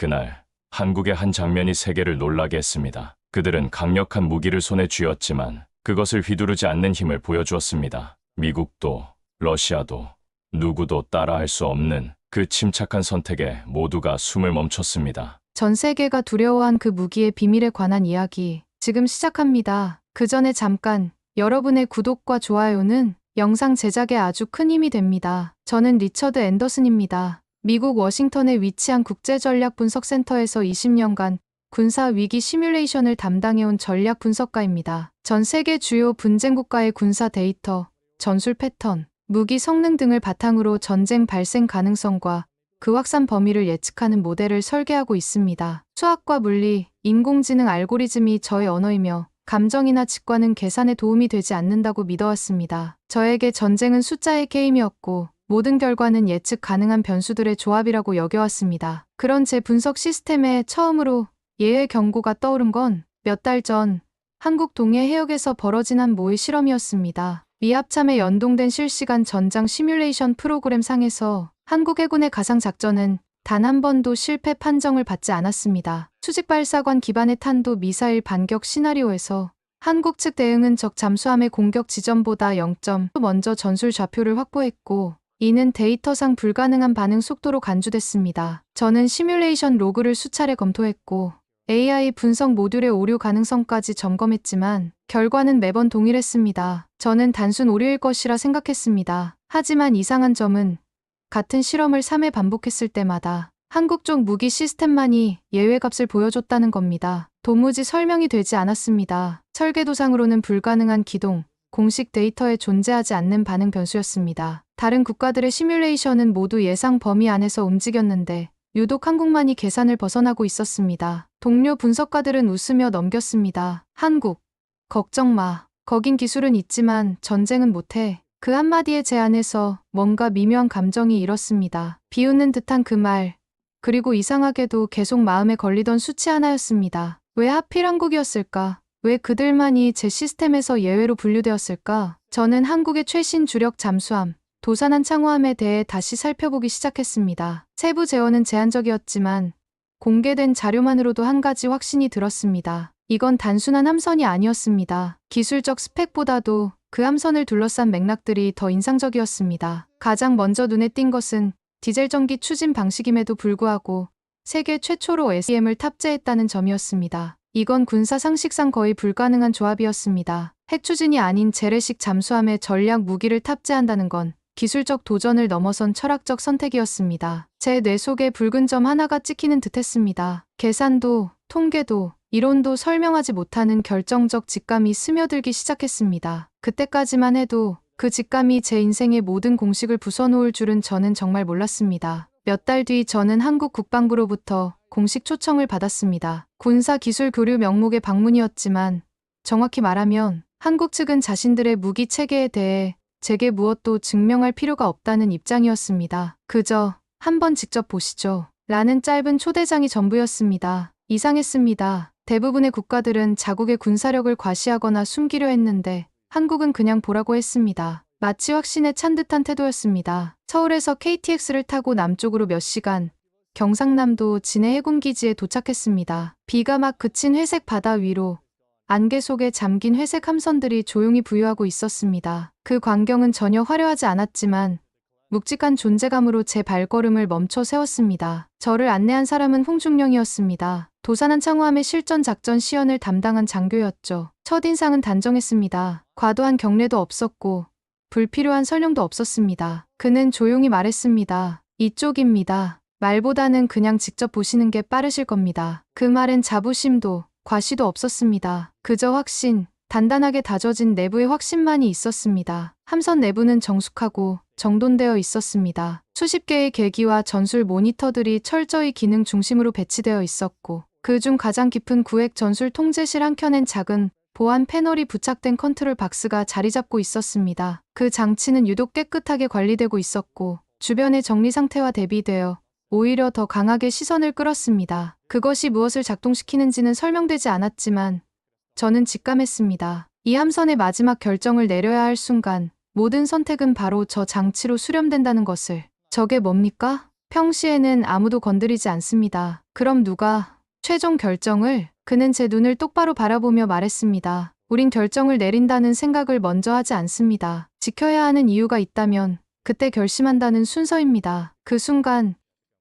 그날 한국의 한 장면이 세계를 놀라게 했습니다. 그들은 강력한 무기를 손에 쥐었지만 그것을 휘두르지 않는 힘을 보여주었습니다. 미국도 러시아도 누구도 따라할 수 없는 그 침착한 선택에 모두가 숨을 멈췄습니다. 전 세계가 두려워한 그 무기의 비밀에 관한 이야기 지금 시작합니다. 그 전에 잠깐 여러분의 구독과 좋아요는 영상 제작에 아주 큰 힘이 됩니다. 저는 리처드 앤더슨입니다. 미국 워싱턴에 위치한 국제전략분석센터에서 20년간 군사 위기 시뮬레이션을 담당해온 전략 분석가입니다. 전 세계 주요 분쟁 국가의 군사 데이터, 전술 패턴, 무기 성능 등을 바탕으로 전쟁 발생 가능성과 그 확산 범위를 예측하는 모델을 설계하고 있습니다. 수학과 물리, 인공지능 알고리즘이 저의 언어이며 감정이나 직관은 계산에 도움이 되지 않는다고 믿어왔습니다. 저에게 전쟁은 숫자의 게임이었고 모든 결과는 예측 가능한 변수들의 조합이라고 여겨왔습니다. 그런 제 분석 시스템에 처음으로 예외 경고가 떠오른 건 몇 달 전 한국 동해 해역에서 벌어진 한 모의 실험이었습니다. 미합참에 연동된 실시간 전장 시뮬레이션 프로그램 상에서 한국 해군의 가상 작전은 단 한 번도 실패 판정을 받지 않았습니다. 수직 발사관 기반의 탄도 미사일 반격 시나리오에서 한국 측 대응은 적 잠수함의 공격 지점보다 0점 먼저 전술 좌표를 확보했고 이는 데이터상 불가능한 반응 속도로 간주됐습니다. 저는 시뮬레이션 로그를 수차례 검토했고 AI 분석 모듈의 오류 가능성까지 점검했지만 결과는 매번 동일했습니다. 저는 단순 오류일 것이라 생각했습니다. 하지만 이상한 점은 같은 실험을 3회 반복했을 때마다 한국 쪽 무기 시스템만이 예외값을 보여줬다는 겁니다. 도무지 설명이 되지 않았습니다. 설계도상으로는 불가능한 기동, 공식 데이터에 존재하지 않는 반응 변수였습니다. 다른 국가들의 시뮬레이션은 모두 예상 범위 안에서 움직였는데 유독 한국만이 계산을 벗어나고 있었습니다. 동료 분석가들은 웃으며 넘겼습니다. 한국, 걱정 마. 거긴 기술은 있지만 전쟁은 못해. 그 한마디의 제안에서 뭔가 미묘한 감정이 일었습니다. 비웃는 듯한 그 말. 그리고 이상하게도 계속 마음에 걸리던 수치 하나였습니다. 왜 하필 한국이었을까? 왜 그들만이 제 시스템에서 예외로 분류되었을까? 저는 한국의 최신 주력 잠수함, 도산한 창호함에 대해 다시 살펴보기 시작했습니다. 세부 재원은 제한적이었지만 공개된 자료만으로도 한 가지 확신이 들었습니다. 이건 단순한 함선이 아니었습니다. 기술적 스펙보다도 그 함선을 둘러싼 맥락들이 더 인상적이었습니다. 가장 먼저 눈에 띈 것은 디젤 전기 추진 방식임에도 불구하고 세계 최초로 SEM을 탑재했다는 점이었습니다. 이건 군사 상식상 거의 불가능한 조합이었습니다. 핵 추진이 아닌 재래식 잠수함에 전략 무기를 탑재한다는 건 기술적 도전을 넘어선 철학적 선택이었습니다. 제 뇌 속에 붉은 점 하나가 찍히는 듯했습니다. 계산도, 통계도, 이론도 설명하지 못하는 결정적 직감이 스며들기 시작했습니다. 그때까지만 해도 그 직감이 제 인생의 모든 공식을 부숴놓을 줄은 저는 정말 몰랐습니다. 몇 달 뒤 저는 한국 국방부로부터 공식 초청을 받았습니다. 군사기술 교류 명목의 방문이었지만 정확히 말하면 한국 측은 자신들의 무기 체계에 대해 제게 무엇도 증명할 필요가 없다는 입장이었습니다. 그저 한번 직접 보시죠. 라는 짧은 초대장이 전부였습니다. 이상했습니다. 대부분의 국가들은 자국의 군사력을 과시하거나 숨기려 했는데 한국은 그냥 보라고 했습니다. 마치 확신에 찬 듯한 태도였습니다. 서울에서 KTX를 타고 남쪽으로 몇 시간, 경상남도 진해 해군기지에 도착했습니다. 비가 막 그친 회색 바다 위로 안개 속에 잠긴 회색 함선들이 조용히 부유하고 있었습니다. 그 광경은 전혀 화려하지 않았지만 묵직한 존재감으로 제 발걸음을 멈춰 세웠습니다. 저를 안내한 사람은 홍중령이었습니다. 도산한 창호함의 실전 작전 시연을 담당한 장교였죠. 첫인상은 단정했습니다. 과도한 경례도 없었고 불필요한 설명도 없었습니다. 그는 조용히 말했습니다. 이쪽입니다. 말보다는 그냥 직접 보시는 게 빠르실 겁니다. 그 말엔 자부심도 과시도 없었습니다. 그저 확신, 단단하게 다져진 내부의 확신만이 있었습니다. 함선 내부는 정숙하고 정돈되어 있었습니다. 수십 개의 계기와 전술 모니터들이 철저히 기능 중심으로 배치되어 있었고 그중 가장 깊은 구획 전술 통제실 한켠엔 작은 보안 패널이 부착된 컨트롤 박스가 자리 잡고 있었습니다. 그 장치는 유독 깨끗하게 관리되고 있었고 주변의 정리 상태와 대비되어 오히려 더 강하게 시선을 끌었습니다. 그것이 무엇을 작동시키는지는 설명되지 않았지만 저는 직감했습니다. 이 함선의 마지막 결정을 내려야 할 순간 모든 선택은 바로 저 장치로 수렴된다는 것을. 저게 뭡니까? 평시에는 아무도 건드리지 않습니다. 그럼 누가 최종 결정을? 그는 제 눈을 똑바로 바라보며 말했습니다. 우린 결정을 내린다는 생각을 먼저 하지 않습니다. 지켜야 하는 이유가 있다면 그때 결심한다는 순서입니다. 그 순간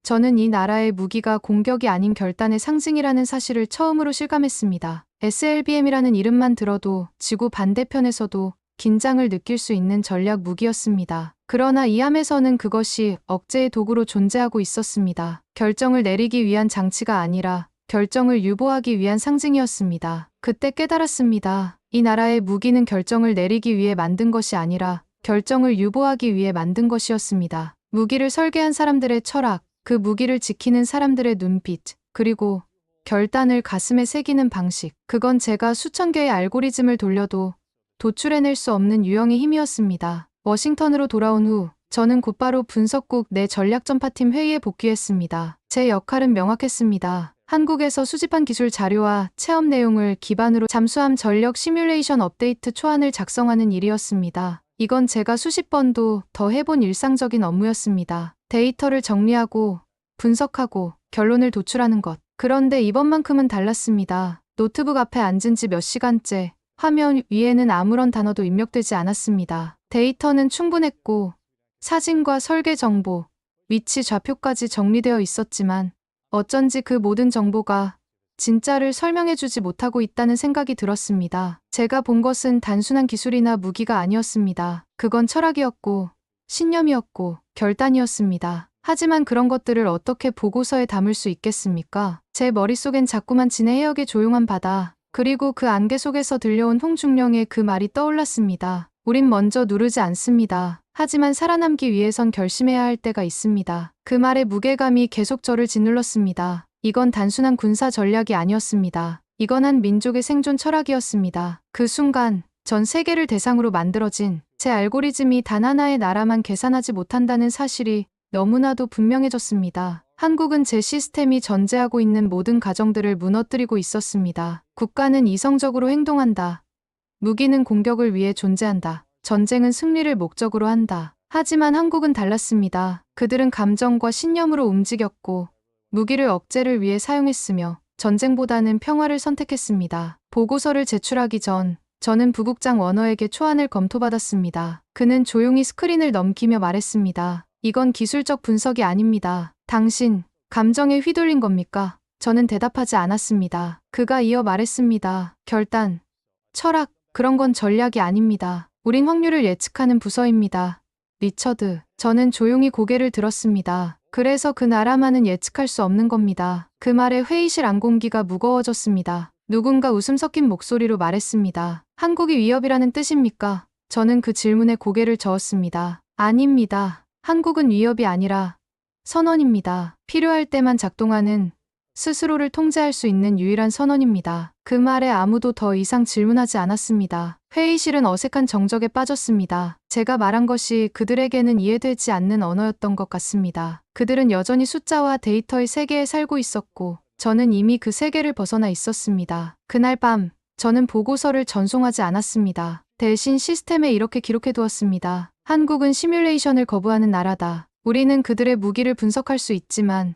저는 이 나라의 무기가 공격이 아닌 결단의 상징이라는 사실을 처음으로 실감했습니다. SLBM이라는 이름만 들어도 지구 반대편에서도 긴장을 느낄 수 있는 전략 무기였습니다. 그러나 이 함에서는 그것이 억제의 도구로 존재하고 있었습니다. 결정을 내리기 위한 장치가 아니라 결정을 유보하기 위한 상징이었습니다. 그때 깨달았습니다. 이 나라의 무기는 결정을 내리기 위해 만든 것이 아니라 결정을 유보하기 위해 만든 것이었습니다. 무기를 설계한 사람들의 철학, 그 무기를 지키는 사람들의 눈빛, 그리고 결단을 가슴에 새기는 방식. 그건 제가 수천 개의 알고리즘을 돌려도 도출해낼 수 없는 유형의 힘이었습니다. 워싱턴으로 돌아온 후 저는 곧바로 분석국 내 전략전파팀 회의에 복귀했습니다. 제 역할은 명확했습니다. 한국에서 수집한 기술 자료와 체험 내용을 기반으로 잠수함 전력 시뮬레이션 업데이트 초안을 작성하는 일이었습니다. 이건 제가 수십 번도 더 해본 일상적인 업무였습니다. 데이터를 정리하고 분석하고 결론을 도출하는 것. 그런데 이번만큼은 달랐습니다. 노트북 앞에 앉은 지 몇 시간째 화면 위에는 아무런 단어도 입력되지 않았습니다. 데이터는 충분했고 사진과 설계 정보, 위치 좌표까지 정리되어 있었지만 어쩐지 그 모든 정보가 진짜를 설명해주지 못하고 있다는 생각이 들었습니다. 제가 본 것은 단순한 기술이나 무기가 아니었습니다. 그건 철학이었고 신념이었고 결단이었습니다. 하지만 그런 것들을 어떻게 보고서에 담을 수 있겠습니까? 제 머릿속엔 자꾸만 진해 해역의 조용한 바다, 그리고 그 안개 속에서 들려온 홍중령의 그 말이 떠올랐습니다. 우린 먼저 누르지 않습니다. 하지만 살아남기 위해선 결심해야 할 때가 있습니다. 그 말의 무게감이 계속 저를 짓눌렀습니다. 이건 단순한 군사 전략이 아니었습니다. 이건 한 민족의 생존 철학이었습니다. 그 순간 전 세계를 대상으로 만들어진 제 알고리즘이 단 하나의 나라만 계산하지 못한다는 사실이 너무나도 분명해졌습니다. 한국은 제 시스템이 전제하고 있는 모든 가정들을 무너뜨리고 있었습니다. 국가는 이성적으로 행동한다. 무기는 공격을 위해 존재한다. 전쟁은 승리를 목적으로 한다. 하지만 한국은 달랐습니다. 그들은 감정과 신념으로 움직였고 무기를 억제를 위해 사용했으며 전쟁보다는 평화를 선택했습니다. 보고서를 제출하기 전 저는 부국장 워너에게 초안을 검토받았습니다. 그는 조용히 스크린을 넘기며 말했습니다. 이건 기술적 분석이 아닙니다. 당신, 감정에 휘둘린 겁니까? 저는 대답하지 않았습니다. 그가 이어 말했습니다. 결단, 철학, 그런 건 전략이 아닙니다. 우린 확률을 예측하는 부서입니다. 리처드, 저는 조용히 고개를 들었습니다. 그래서 그 나라만은 예측할 수 없는 겁니다. 그 말에 회의실 안공기가 무거워졌습니다. 누군가 웃음 섞인 목소리로 말했습니다. 한국이 위협이라는 뜻입니까? 저는 그 질문에 고개를 저었습니다. 아닙니다. 한국은 위협이 아니라 선언입니다. 필요할 때만 작동하는 스스로를 통제할 수 있는 유일한 선언입니다. 그 말에 아무도 더 이상 질문하지 않았습니다. 회의실은 어색한 정적에 빠졌습니다. 제가 말한 것이 그들에게는 이해되지 않는 언어였던 것 같습니다. 그들은 여전히 숫자와 데이터의 세계에 살고 있었고 저는 이미 그 세계를 벗어나 있었습니다. 그날 밤 저는 보고서를 전송하지 않았습니다. 대신 시스템에 이렇게 기록해두었습니다. 한국은 시뮬레이션을 거부하는 나라다. 우리는 그들의 무기를 분석할 수 있지만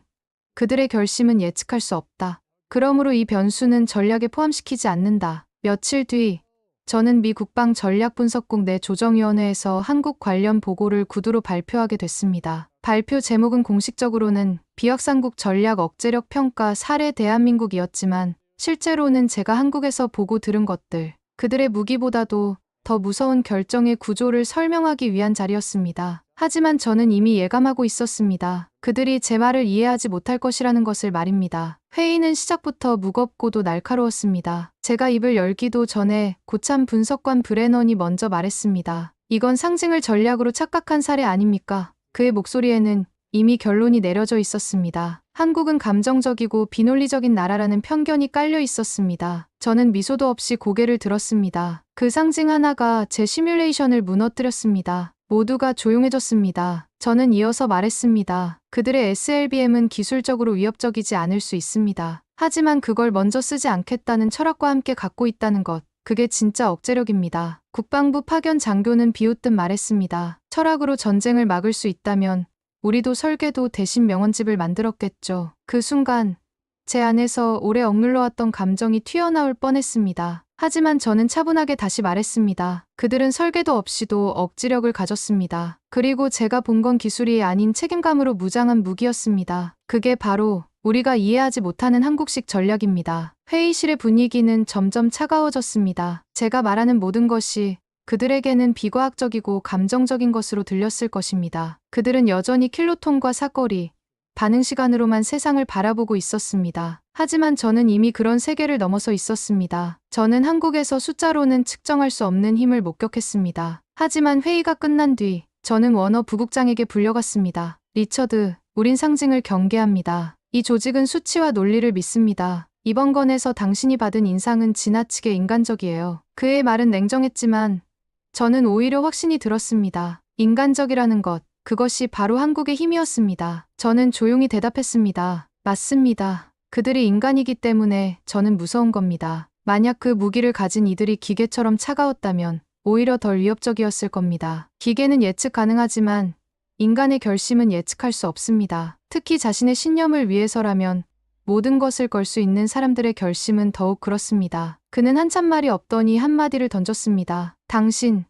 그들의 결심은 예측할 수 없다. 그러므로 이 변수는 전략에 포함시키지 않는다. 며칠 뒤 저는 미 국방전략분석국 내 조정위원회에서 한국 관련 보고를 구두로 발표하게 됐습니다. 발표 제목은 공식적으로는 비확산국 전략 억제력 평가 사례 대한민국이었지만 실제로는 제가 한국에서 보고 들은 것들, 그들의 무기보다도 더 무서운 결정의 구조를 설명하기 위한 자리였습니다. 하지만 저는 이미 예감하고 있었습니다. 그들이 제 말을 이해하지 못할 것이라는 것을 말입니다. 회의는 시작부터 무겁고도 날카로웠습니다. 제가 입을 열기도 전에 고참 분석관 브레넌이 먼저 말했습니다. 이건 상징을 전략으로 착각한 사례 아닙니까? 그의 목소리에는 이미 결론이 내려져 있었습니다. 한국은 감정적이고 비논리적인 나라라는 편견이 깔려 있었습니다. 저는 미소도 없이 고개를 들었습니다. 그 상징 하나가 제 시뮬레이션을 무너뜨렸습니다. 모두가 조용해졌습니다. 저는 이어서 말했습니다. 그들의 SLBM은 기술적으로 위협적이지 않을 수 있습니다. 하지만 그걸 먼저 쓰지 않겠다는 철학과 함께 갖고 있다는 것, 그게 진짜 억제력입니다. 국방부 파견 장교는 비웃듯 말했습니다. 철학으로 전쟁을 막을 수 있다면 우리도 설계도 대신 명언집을 만들었겠죠. 그 순간 제 안에서 오래 억눌러왔던 감정이 튀어나올 뻔했습니다. 하지만 저는 차분하게 다시 말했습니다. 그들은 설계도 없이도 억지력을 가졌습니다. 그리고 제가 본 건 기술이 아닌 책임감으로 무장한 무기였습니다. 그게 바로 우리가 이해하지 못하는 한국식 전략입니다. 회의실의 분위기는 점점 차가워졌습니다. 제가 말하는 모든 것이 그들에게는 비과학적이고 감정적인 것으로 들렸을 것입니다. 그들은 여전히 킬로톤과 사거리, 반응 시간으로만 세상을 바라보고 있었습니다. 하지만 저는 이미 그런 세계를 넘어서 있었습니다. 저는 한국에서 숫자로는 측정할 수 없는 힘을 목격했습니다. 하지만 회의가 끝난 뒤 저는 워너 부국장에게 불려갔습니다. 리처드, 우린 상징을 경계합니다. 이 조직은 수치와 논리를 믿습니다. 이번 건에서 당신이 받은 인상은 지나치게 인간적이에요. 그의 말은 냉정했지만 저는 오히려 확신이 들었습니다. 인간적이라는 것, 그것이 바로 한국의 힘이었습니다. 저는 조용히 대답했습니다. 맞습니다. 그들이 인간이기 때문에 저는 무서운 겁니다. 만약 그 무기를 가진 이들이 기계처럼 차가웠다면 오히려 덜 위협적이었을 겁니다. 기계는 예측 가능하지만 인간의 결심은 예측할 수 없습니다. 특히 자신의 신념을 위해서라면 모든 것을 걸 수 있는 사람들의 결심은 더욱 그렇습니다. 그는 한참 말이 없더니 한마디를 던졌습니다. 당신,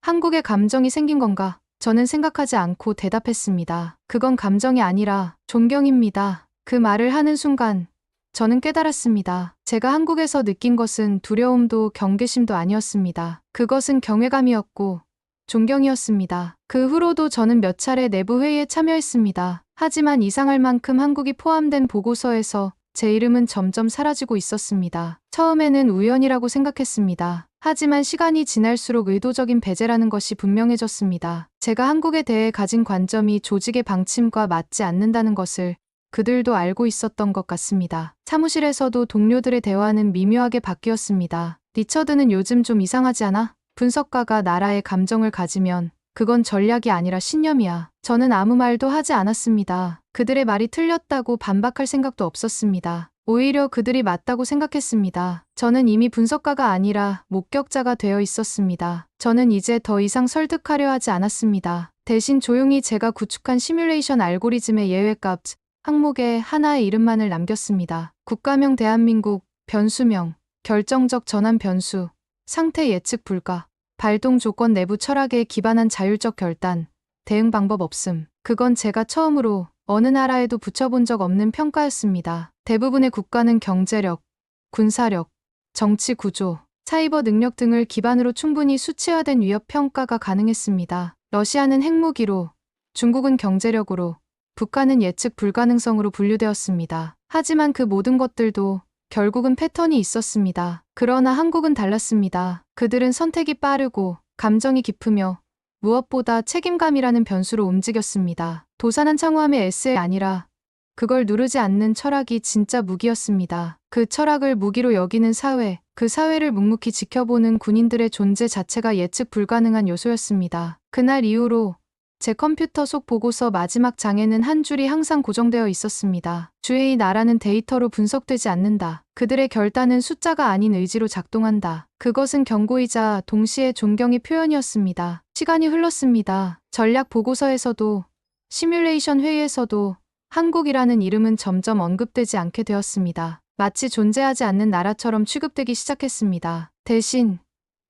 한국에 감정이 생긴 건가? 저는 생각하지 않고 대답했습니다. 그건 감정이 아니라 존경입니다. 그 말을 하는 순간 저는 깨달았습니다. 제가 한국에서 느낀 것은 두려움도 경계심도 아니었습니다. 그것은 경외감이었고 존경이었습니다. 그 후로도 저는 몇 차례 내부 회의에 참여했습니다. 하지만 이상할 만큼 한국이 포함된 보고서에서 제 이름은 점점 사라지고 있었습니다. 처음에는 우연이라고 생각했습니다. 하지만 시간이 지날수록 의도적인 배제라는 것이 분명해졌습니다. 제가 한국에 대해 가진 관점이 조직의 방침과 맞지 않는다는 것을 그들도 알고 있었던 것 같습니다. 사무실에서도 동료들의 대화는 미묘하게 바뀌었습니다. 리처드는 요즘 좀 이상하지 않아? 분석가가 나라의 감정을 가지면 그건 전략이 아니라 신념이야. 저는 아무 말도 하지 않았습니다. 그들의 말이 틀렸다고 반박할 생각도 없었습니다. 오히려 그들이 맞다고 생각했습니다. 저는 이미 분석가가 아니라 목격자가 되어 있었습니다. 저는 이제 더 이상 설득하려 하지 않았습니다. 대신 조용히 제가 구축한 시뮬레이션 알고리즘의 예외값 항목에 하나의 이름만을 남겼습니다. 국가명 대한민국, 변수명, 결정적 전환 변수, 상태 예측 불가, 발동 조건 내부 철학에 기반한 자율적 결단, 대응 방법 없음. 그건 제가 처음으로 어느 나라에도 붙여본 적 없는 평가였습니다. 대부분의 국가는 경제력, 군사력, 정치 구조, 사이버 능력 등을 기반으로 충분히 수치화된 위협 평가가 가능했습니다. 러시아는 핵무기로, 중국은 경제력으로, 북한은 예측 불가능성으로 분류되었습니다. 하지만 그 모든 것들도 결국은 패턴이 있었습니다. 그러나 한국은 달랐습니다. 그들은 선택이 빠르고 감정이 깊으며 무엇보다 책임감이라는 변수로 움직였습니다. 도산한 창후함의 에세이 아니라 그걸 누르지 않는 철학이 진짜 무기였습니다. 그 철학을 무기로 여기는 사회, 그 사회를 묵묵히 지켜보는 군인들의 존재 자체가 예측 불가능한 요소였습니다. 그날 이후로 제 컴퓨터 속 보고서 마지막 장에는 한 줄이 항상 고정되어 있었습니다. 주의 나라는 데이터로 분석되지 않는다. 그들의 결단은 숫자가 아닌 의지로 작동한다. 그것은 경고이자 동시에 존경의 표현이었습니다. 시간이 흘렀습니다. 전략 보고서에서도 시뮬레이션 회의에서도 한국이라는 이름은 점점 언급되지 않게 되었습니다. 마치 존재하지 않는 나라처럼 취급되기 시작했습니다. 대신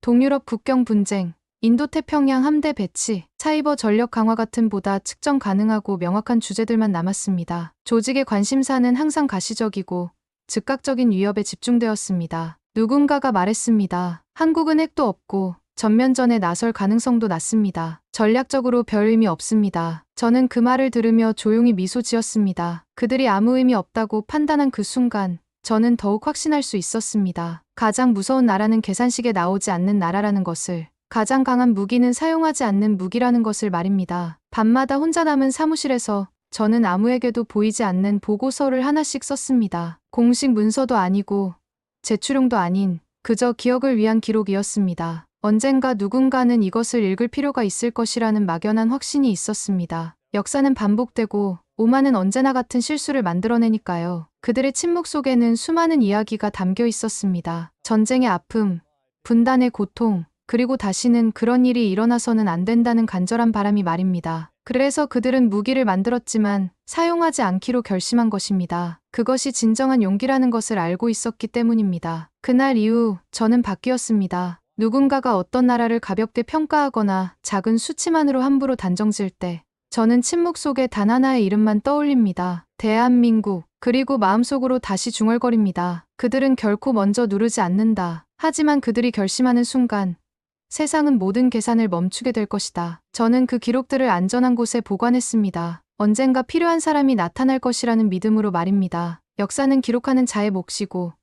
동유럽 국경 분쟁, 인도태평양 함대 배치, 사이버 전력 강화 같은 보다 측정 가능하고 명확한 주제들만 남았습니다. 조직의 관심사는 항상 가시적이고 즉각적인 위협에 집중되었습니다. 누군가가 말했습니다. 한국은 핵도 없고 전면전에 나설 가능성도 낮습니다. 전략적으로 별 의미 없습니다. 저는 그 말을 들으며 조용히 미소 지었습니다. 그들이 아무 의미 없다고 판단한 그 순간 저는 더욱 확신할 수 있었습니다. 가장 무서운 나라는 계산식에 나오지 않는 나라라는 것을, 가장 강한 무기는 사용하지 않는 무기라는 것을 말입니다. 밤마다 혼자 남은 사무실에서 저는 아무에게도 보이지 않는 보고서를 하나씩 썼습니다. 공식 문서도 아니고 제출용도 아닌 그저 기억을 위한 기록이었습니다. 언젠가 누군가는 이것을 읽을 필요가 있을 것이라는 막연한 확신이 있었습니다. 역사는 반복되고 오만은 언제나 같은 실수를 만들어내니까요. 그들의 침묵 속에는 수많은 이야기가 담겨 있었습니다. 전쟁의 아픔, 분단의 고통, 그리고 다시는 그런 일이 일어나서는 안 된다는 간절한 바람이 말입니다. 그래서 그들은 무기를 만들었지만 사용하지 않기로 결심한 것입니다. 그것이 진정한 용기라는 것을 알고 있었기 때문입니다. 그날 이후 저는 바뀌었습니다. 누군가가 어떤 나라를 가볍게 평가하거나 작은 수치만으로 함부로 단정지을 때 저는 침묵 속에 단 하나의 이름만 떠올립니다. 대한민국. 그리고 마음속으로 다시 중얼거립니다. 그들은 결코 먼저 누르지 않는다. 하지만 그들이 결심하는 순간 세상은 모든 계산을 멈추게 될 것이다. 저는 그 기록들을 안전한 곳에 보관했습니다. 언젠가 필요한 사람이 나타날 것이라는 믿음으로 말입니다. 역사는 기록하는 자의 몫이고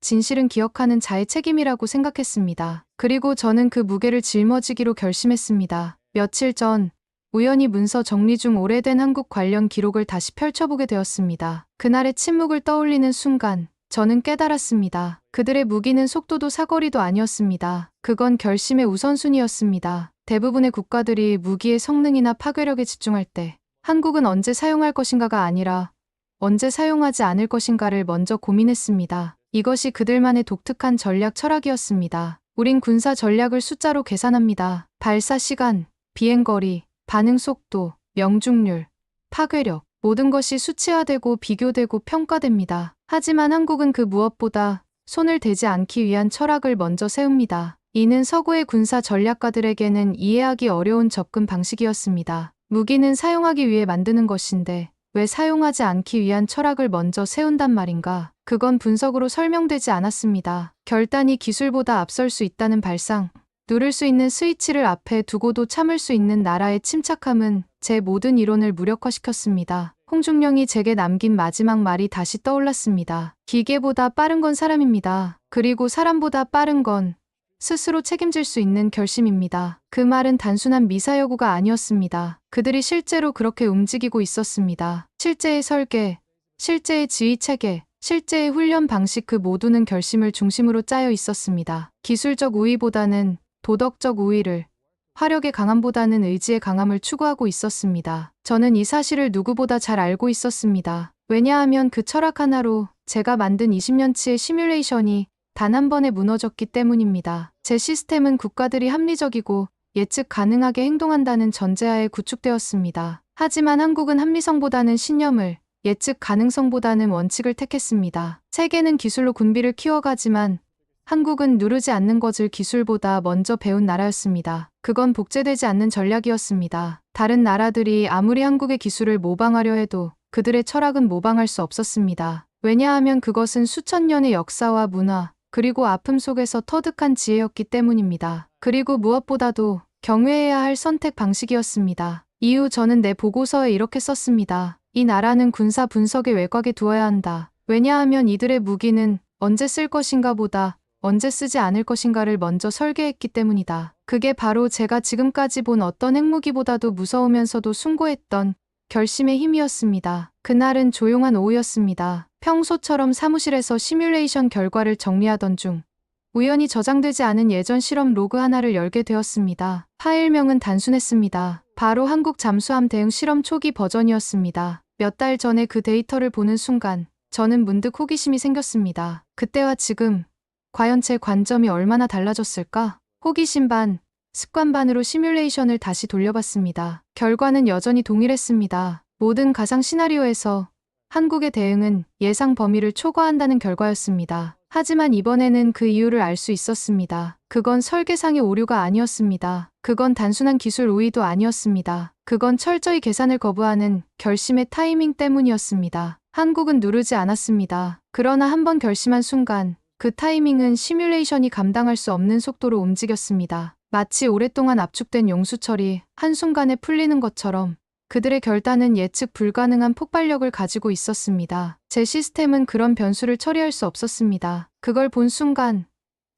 진실은 기억하는 자의 책임이라고 생각했습니다. 그리고 저는 그 무게를 짊어지기로 결심했습니다. 며칠 전 우연히 문서 정리 중 오래된 한국 관련 기록을 다시 펼쳐보게 되었습니다. 그날의 침묵을 떠올리는 순간 저는 깨달았습니다. 그들의 무기는 속도도 사거리도 아니었습니다. 그건 결심의 우선순위였습니다. 대부분의 국가들이 무기의 성능이나 파괴력에 집중할 때 한국은 언제 사용할 것인가가 아니라 언제 사용하지 않을 것인가를 먼저 고민했습니다. 이것이 그들만의 독특한 전략 철학이었습니다. 우린 군사 전략을 숫자로 계산합니다. 발사 시간, 비행거리, 반응 속도, 명중률, 파괴력, 모든 것이 수치화되고 비교되고 평가됩니다. 하지만 한국은 그 무엇보다 손을 대지 않기 위한 철학을 먼저 세웁니다. 이는 서구의 군사 전략가들에게는 이해하기 어려운 접근 방식이었습니다. 무기는 사용하기 위해 만드는 것인데 왜 사용하지 않기 위한 철학을 먼저 세운단 말인가? 그건 분석으로 설명되지 않았습니다. 결단이 기술보다 앞설 수 있다는 발상, 누를 수 있는 스위치를 앞에 두고도 참을 수 있는 나라의 침착함은 제 모든 이론을 무력화시켰습니다. 홍중령이 제게 남긴 마지막 말이 다시 떠올랐습니다. 기계보다 빠른 건 사람입니다. 그리고 사람보다 빠른 건 스스로 책임질 수 있는 결심입니다. 그 말은 단순한 미사여구가 아니었습니다. 그들이 실제로 그렇게 움직이고 있었습니다. 실제의 설계, 실제의 지휘 체계, 실제의 훈련 방식 그 모두는 결심을 중심으로 짜여 있었습니다. 기술적 우위보다는 도덕적 우위를, 화력의 강함보다는 의지의 강함을 추구하고 있었습니다. 저는 이 사실을 누구보다 잘 알고 있었습니다. 왜냐하면 그 철학 하나로 제가 만든 20년치의 시뮬레이션이 단 한 번에 무너졌기 때문입니다. 제 시스템은 국가들이 합리적이고 예측 가능하게 행동한다는 전제하에 구축되었습니다. 하지만 한국은 합리성보다는 신념을, 예측 가능성보다는 원칙을 택했습니다. 세계는 기술로 군비를 키워가지만 한국은 누르지 않는 것을 기술보다 먼저 배운 나라였습니다. 그건 복제되지 않는 전략이었습니다. 다른 나라들이 아무리 한국의 기술을 모방하려 해도 그들의 철학은 모방할 수 없었습니다. 왜냐하면 그것은 수천 년의 역사와 문화, 그리고 아픔 속에서 터득한 지혜였기 때문입니다. 그리고 무엇보다도 경외해야 할 선택 방식이었습니다. 이후 저는 내 보고서에 이렇게 썼습니다. 이 나라는 군사 분석의 외곽에 두어야 한다. 왜냐하면 이들의 무기는 언제 쓸 것인가 보다 언제 쓰지 않을 것인가를 먼저 설계했기 때문이다. 그게 바로 제가 지금까지 본 어떤 핵무기보다도 무서우면서도 숭고했던 결심의 힘이었습니다. 그날은 조용한 오후였습니다. 평소처럼 사무실에서 시뮬레이션 결과를 정리하던 중 우연히 저장되지 않은 예전 실험 로그 하나를 열게 되었습니다. 파일명은 단순했습니다. 바로 한국 잠수함 대응 실험 초기 버전이었습니다. 몇 달 전에 그 데이터를 보는 순간 저는 문득 호기심이 생겼습니다. 그때와 지금 과연 제 관점이 얼마나 달라졌을까? 호기심 반, 습관 반으로 시뮬레이션을 다시 돌려봤습니다. 결과는 여전히 동일했습니다. 모든 가상 시나리오에서 한국의 대응은 예상 범위를 초과한다는 결과였습니다. 하지만 이번에는 그 이유를 알 수 있었습니다. 그건 설계상의 오류가 아니었습니다. 그건 단순한 기술 우위도 아니었습니다. 그건 철저히 계산을 거부하는 결심의 타이밍 때문이었습니다. 한국은 누르지 않았습니다. 그러나 한 번 결심한 순간 그 타이밍은 시뮬레이션이 감당할 수 없는 속도로 움직였습니다. 마치 오랫동안 압축된 용수철이 한순간에 풀리는 것처럼 그들의 결단은 예측 불가능한 폭발력을 가지고 있었습니다. 제 시스템은 그런 변수를 처리할 수 없었습니다. 그걸 본 순간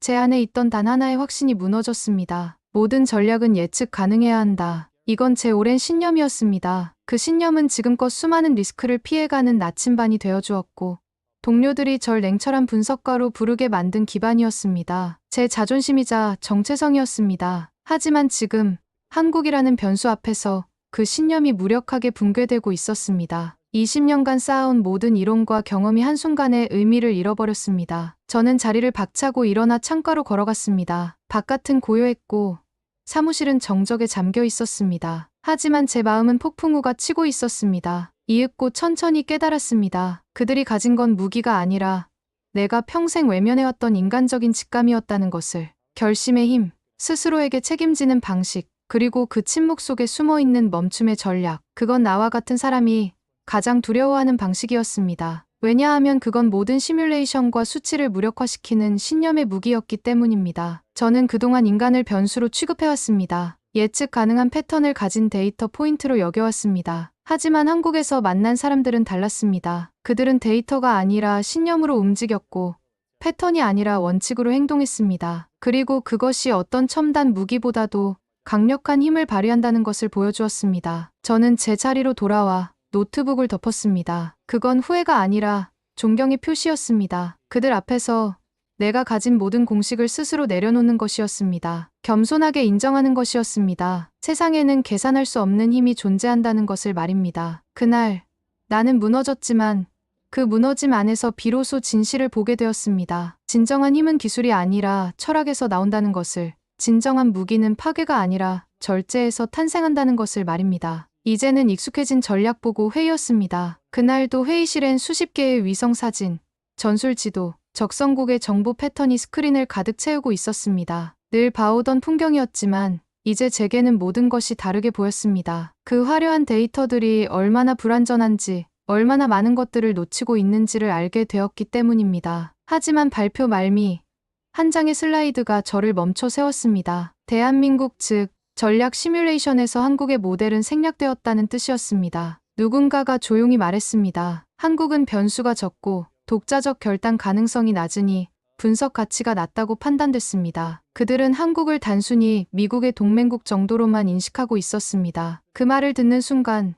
제 안에 있던 단 하나의 확신이 무너졌습니다. 모든 전략은 예측 가능해야 한다. 이건 제 오랜 신념이었습니다. 그 신념은 지금껏 수많은 리스크를 피해가는 나침반이 되어주었고 동료들이 절 냉철한 분석가로 부르게 만든 기반이었습니다. 제 자존심이자 정체성이었습니다. 하지만 지금 한국이라는 변수 앞에서 그 신념이 무력하게 붕괴되고 있었습니다. 20년간 쌓아온 모든 이론과 경험이 한순간에 의미를 잃어버렸습니다. 저는 자리를 박차고 일어나 창가로 걸어갔습니다. 바깥은 고요했고 사무실은 정적에 잠겨 있었습니다. 하지만 제 마음은 폭풍우가 치고 있었습니다. 이윽고 천천히 깨달았습니다. 그들이 가진 건 무기가 아니라 내가 평생 외면해왔던 인간적인 직감이었다는 것을. 결심의 힘, 스스로에게 책임지는 방식, 그리고 그 침묵 속에 숨어있는 멈춤의 전략. 그건 나와 같은 사람이 가장 두려워하는 방식이었습니다. 왜냐하면 그건 모든 시뮬레이션과 수치를 무력화시키는 신념의 무기였기 때문입니다. 저는 그동안 인간을 변수로 취급해왔습니다. 예측 가능한 패턴을 가진 데이터 포인트로 여겨왔습니다. 하지만 한국에서 만난 사람들은 달랐습니다. 그들은 데이터가 아니라 신념으로 움직였고 패턴이 아니라 원칙으로 행동했습니다. 그리고 그것이 어떤 첨단 무기보다도 강력한 힘을 발휘한다는 것을 보여주었습니다. 저는 제 자리로 돌아와 노트북을 덮었습니다. 그건 후회가 아니라 존경의 표시였습니다. 그들 앞에서 내가 가진 모든 공식을 스스로 내려놓는 것이었습니다. 겸손하게 인정하는 것이었습니다. 세상에는 계산할 수 없는 힘이 존재한다는 것을 말입니다. 그날 나는 무너졌지만 그 무너짐 안에서 비로소 진실을 보게 되었습니다. 진정한 힘은 기술이 아니라 철학에서 나온다는 것을, 진정한 무기는 파괴가 아니라 절제에서 탄생한다는 것을 말입니다. 이제는 익숙해진 전략보고 회의였습니다. 그날도 회의실엔 수십 개의 위성사진, 전술지도, 적성국의 정보 패턴이 스크린을 가득 채우고 있었습니다. 늘 봐오던 풍경이었지만 이제 제게는 모든 것이 다르게 보였습니다. 그 화려한 데이터들이 얼마나 불완전한지, 얼마나 많은 것들을 놓치고 있는지를 알게 되었기 때문입니다. 하지만 발표 말미, 한 장의 슬라이드가 저를 멈춰 세웠습니다. 대한민국 즉 전략 시뮬레이션에서 한국의 모델은 생략되었다는 뜻이었습니다. 누군가가 조용히 말했습니다. 한국은 변수가 적고 독자적 결단 가능성이 낮으니 분석 가치가 낮다고 판단됐습니다. 그들은 한국을 단순히 미국의 동맹국 정도로만 인식하고 있었습니다. 그 말을 듣는 순간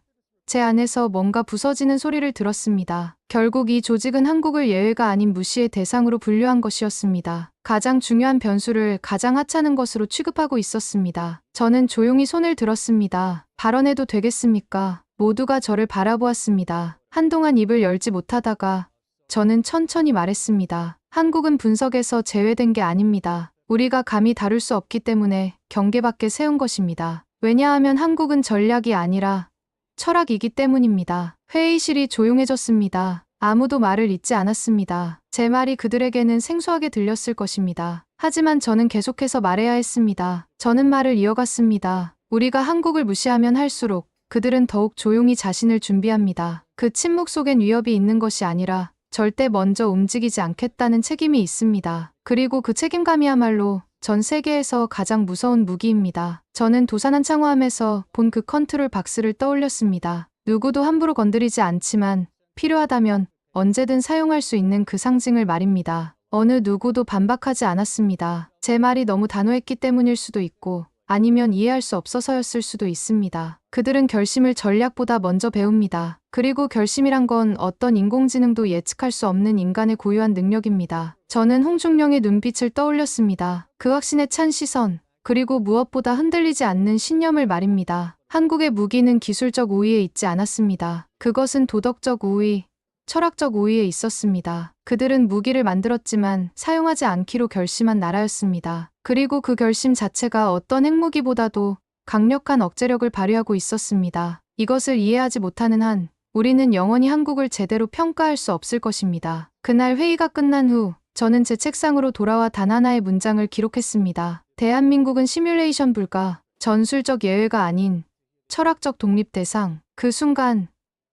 제 안에서 뭔가 부서지는 소리를 들었습니다. 결국 이 조직은 한국을 예외가 아닌 무시의 대상으로 분류한 것이었습니다. 가장 중요한 변수를 가장 하찮은 것으로 취급하고 있었습니다. 저는 조용히 손을 들었습니다. 발언해도 되겠습니까? 모두가 저를 바라보았습니다. 한동안 입을 열지 못하다가 저는 천천히 말했습니다. 한국은 분석에서 제외된 게 아닙니다. 우리가 감히 다룰 수 없기 때문에 경계 밖에 세운 것입니다. 왜냐하면 한국은 전략이 아니라 철학이기 때문입니다. 회의실이 조용해졌습니다. 아무도 말을 잇지 않았습니다. 제 말이 그들에게는 생소하게 들렸을 것입니다. 하지만 저는 계속해서 말해야 했습니다. 저는 말을 이어갔습니다. 우리가 한국을 무시하면 할수록 그들은 더욱 조용히 자신을 준비합니다. 그 침묵 속엔 위협이 있는 것이 아니라 절대 먼저 움직이지 않겠다는 책임이 있습니다. 그리고 그 책임감이야말로 전 세계에서 가장 무서운 무기입니다. 저는 도산한 창호함에서 본 그 컨트롤 박스를 떠올렸습니다. 누구도 함부로 건드리지 않지만 필요하다면 언제든 사용할 수 있는 그 상징을 말입니다. 어느 누구도 반박하지 않았습니다. 제 말이 너무 단호했기 때문일 수도 있고 아니면 이해할 수 없어서였을 수도 있습니다. 그들은 결심을 전략보다 먼저 배웁니다. 그리고 결심이란 건 어떤 인공지능도 예측할 수 없는 인간의 고유한 능력입니다. 저는 홍중령의 눈빛을 떠올렸습니다. 그 확신에 찬 시선, 그리고 무엇보다 흔들리지 않는 신념을 말입니다. 한국의 무기는 기술적 우위에 있지 않았습니다. 그것은 도덕적 우위, 철학적 우위에 있었습니다. 그들은 무기를 만들었지만 사용하지 않기로 결심한 나라였습니다. 그리고 그 결심 자체가 어떤 핵무기보다도 강력한 억제력을 발휘하고 있었습니다. 이것을 이해하지 못하는 한 우리는 영원히 한국을 제대로 평가할 수 없을 것입니다. 그날 회의가 끝난 후 저는 제 책상으로 돌아와 단 하나의 문장을 기록했습니다. 대한민국은 시뮬레이션 불가, 전술적 예외가 아닌 철학적 독립 대상. 그 순간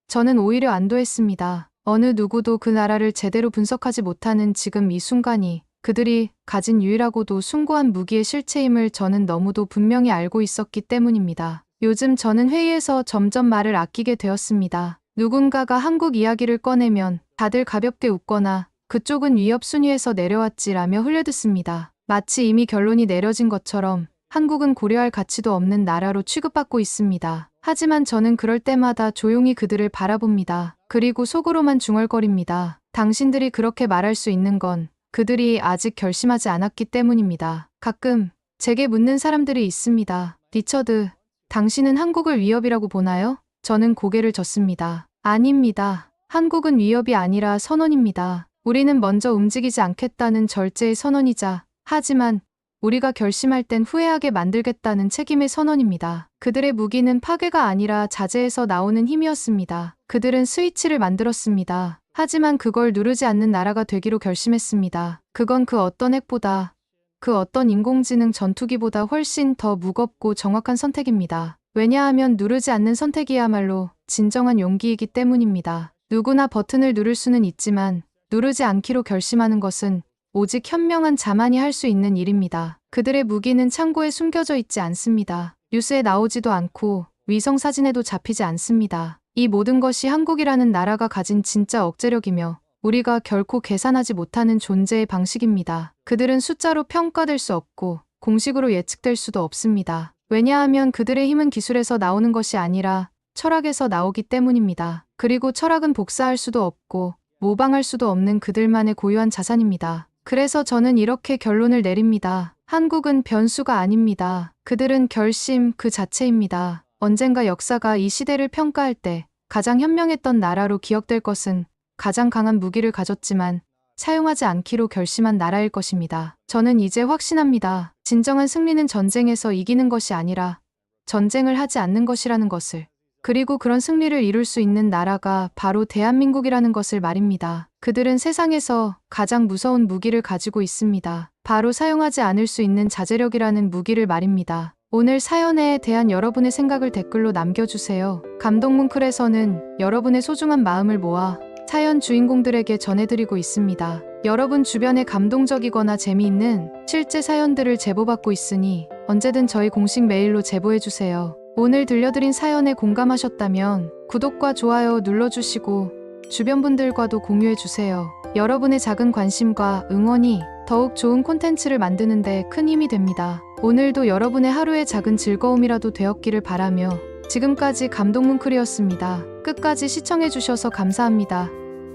저는 오히려 안도했습니다. 어느 누구도 그 나라를 제대로 분석하지 못하는 지금 이 순간이 그들이 가진 유일하고도 숭고한 무기의 실체임을 저는 너무도 분명히 알고 있었기 때문입니다. 요즘 저는 회의에서 점점 말을 아끼게 되었습니다. 누군가가 한국 이야기를 꺼내면 다들 가볍게 웃거나 그쪽은 위협 순위에서 내려왔지라며 흘려듣습니다. 마치 이미 결론이 내려진 것처럼 한국은 고려할 가치도 없는 나라로 취급받고 있습니다. 하지만 저는 그럴 때마다 조용히 그들을 바라봅니다. 그리고 속으로만 중얼거립니다. 당신들이 그렇게 말할 수 있는 건 그들이 아직 결심하지 않았기 때문입니다. 가끔 제게 묻는 사람들이 있습니다. 리처드, 당신은 한국을 위협이라고 보나요? 저는 고개를 젓습니다. 아닙니다. 한국은 위협이 아니라 선언입니다. 우리는 먼저 움직이지 않겠다는 절제의 선언이자, 하지만 우리가 결심할 땐 후회하게 만들겠다는 책임의 선언입니다. 그들의 무기는 파괴가 아니라 자제에서 나오는 힘이었습니다. 그들은 스위치를 만들었습니다. 하지만 그걸 누르지 않는 나라가 되기로 결심했습니다. 그건 그 어떤 핵보다, 그 어떤 인공지능 전투기보다 훨씬 더 무겁고 정확한 선택입니다. 왜냐하면 누르지 않는 선택이야말로 진정한 용기이기 때문입니다. 누구나 버튼을 누를 수는 있지만 누르지 않기로 결심하는 것은 오직 현명한 자만이 할 수 있는 일입니다. 그들의 무기는 창고에 숨겨져 있지 않습니다. 뉴스에 나오지도 않고 위성 사진에도 잡히지 않습니다. 이 모든 것이 한국이라는 나라가 가진 진짜 억제력이며 우리가 결코 계산하지 못하는 존재의 방식입니다. 그들은 숫자로 평가될 수 없고 공식으로 예측될 수도 없습니다. 왜냐하면 그들의 힘은 기술에서 나오는 것이 아니라 철학에서 나오기 때문입니다. 그리고 철학은 복사할 수도 없고 모방할 수도 없는 그들만의 고유한 자산입니다. 그래서 저는 이렇게 결론을 내립니다. 한국은 변수가 아닙니다. 그들은 결심 그 자체입니다. 언젠가 역사가 이 시대를 평가할 때 가장 현명했던 나라로 기억될 것은 가장 강한 무기를 가졌지만 사용하지 않기로 결심한 나라일 것입니다. 저는 이제 확신합니다. 진정한 승리는 전쟁에서 이기는 것이 아니라 전쟁을 하지 않는 것이라는 것을. 그리고 그런 승리를 이룰 수 있는 나라가 바로 대한민국이라는 것을 말입니다. 그들은 세상에서 가장 무서운 무기를 가지고 있습니다. 바로 사용하지 않을 수 있는 자제력이라는 무기를 말입니다. 오늘 사연에 대한 여러분의 생각을 댓글로 남겨주세요. 감동뭉클에서는 여러분의 소중한 마음을 모아 사연 주인공들에게 전해드리고 있습니다. 여러분 주변에 감동적이거나 재미있는 실제 사연들을 제보받고 있으니 언제든 저희 공식 메일로 제보해주세요. 오늘 들려드린 사연에 공감하셨다면 구독과 좋아요 눌러주시고 주변 분들과도 공유해주세요. 여러분의 작은 관심과 응원이 더욱 좋은 콘텐츠를 만드는 데 큰 힘이 됩니다. 오늘도 여러분의 하루의 작은 즐거움이라도 되었기를 바라며 지금까지 감동뭉클이었습니다. 끝까지 시청해주셔서 감사합니다.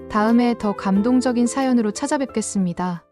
다음에 더 감동적인 사연으로 찾아뵙겠습니다.